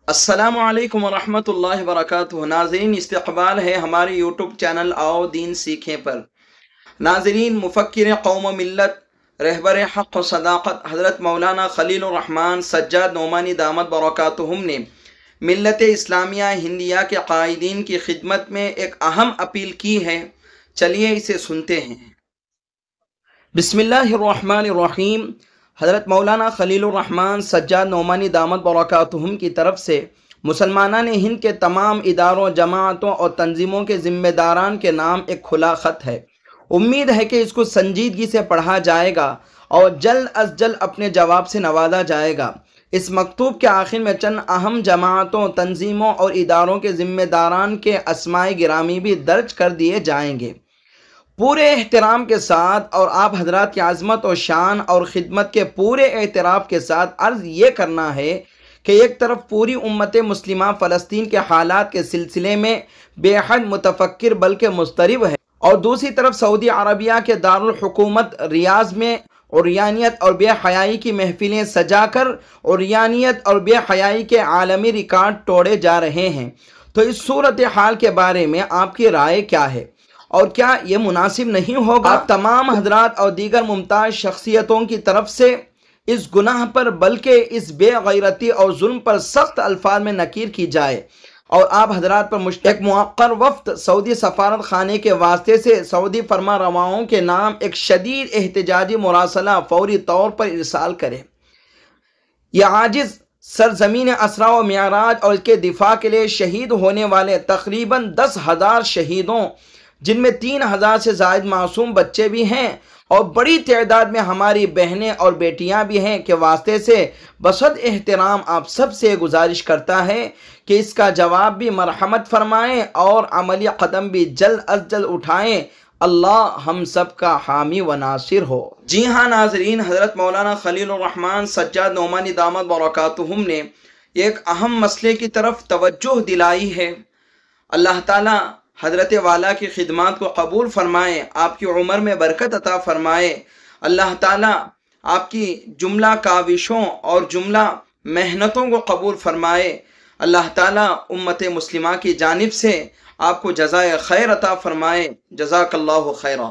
السلام علیکم ورحمۃ اللہ وبرکاتہ۔ ناظرین، استقبال ہے ہمارے یوٹیوب چینل آؤ دین سیکھیں پر۔ ناظرین، مفکر قوم و ملت، رہبر حق و صداقت حضرت مولانا خلیل الرحمن سجاد نعمانی دامت برکاتہم نے ملت اسلامیہ ہندیہ کے قائدین کی خدمت میں ایک اہم اپیل کی ہے۔ چلیے اسے سنتے ہیں۔ بسم اللہ الرحمن الرحیم۔ حضرت مولانا خلیل الرحمن سجاد نعمانی دامت برکاتہم کی طرف سے مسلمانان ہند کے تمام اداروں، جماعتوں اور تنظیموں کے ذمہ داران کے نام ایک کھلا خط ہے۔ امید ہے کہ اس کو سنجیدگی سے پڑھا جائے گا اور جلد از جلد اپنے جواب سے نوازا جائے گا۔ اس مکتوب کے آخر میں چند اہم جماعتوں، تنظیموں اور اداروں کے ذمہ داران کے اسمائے گرامی بھی درج کر دیے جائیں گے۔ پورے احترام کے ساتھ اور آپ حضرات کی عظمت و شان اور خدمت کے پورے اعتراف کے ساتھ عرض یہ کرنا ہے کہ ایک طرف پوری امت مسلمہ فلسطین کے حالات کے سلسلے میں بے حد متفکر بلکہ مضطرب ہے، اور دوسری طرف سعودی عربیہ کے دارالحکومت ریاض میں عریانیت اور بے حیائی کی محفلیں سجا کر عریانیت اور بے حیائی کے عالمی ریکارڈ توڑے جا رہے ہیں۔ تو اس صورتحال کے بارے میں آپ کی رائے کیا ہے، اور کیا یہ مناسب نہیں ہوگا آپ تمام حضرات اور دیگر ممتاز شخصیتوں کی طرف سے اس گناہ پر بلکہ اس بے غیرتی اور ظلم پر سخت الفاظ میں نکیر کی جائے، اور آپ حضرات پر ایک موقر وفد سعودی سفارت خانے کے واسطے سے سعودی فرما رواؤں کے نام ایک شدید احتجاجی مراسلہ فوری طور پر ارسال کرے۔ یہ عاجز سرزمین اسرا و معراج اور اس کے دفاع کے لیے شہید ہونے والے تقریباً 10,000 شہیدوں، جن میں 3,000 سے زائد معصوم بچے بھی ہیں اور بڑی تعداد میں ہماری بہنیں اور بیٹیاں بھی ہیں، کے واسطے سے بصد احترام آپ سب سے گزارش کرتا ہے کہ اس کا جواب بھی مرحمت فرمائیں اور عملی قدم بھی جلد از جلد اٹھائیں۔ اللہ ہم سب کا حامی و ناصر ہو۔ جی ہاں ناظرین، حضرت مولانا خلیل الرحمن سجاد نعمانی دامت برکاتہم نے ایک اہم مسئلے کی طرف توجہ دلائی ہے۔ اللہ تعالیٰ حضرت والا کی خدمات کو قبول فرمائے، آپ کی عمر میں برکت عطا فرمائے۔ اللہ تعالیٰ آپ کی جملہ کاوشوں اور جملہ محنتوں کو قبول فرمائے۔ اللہ تعالیٰ امت مسلمہ کی جانب سے آپ کو جزائے خیر عطا فرمائے۔ جزاک اللہ خیرہ۔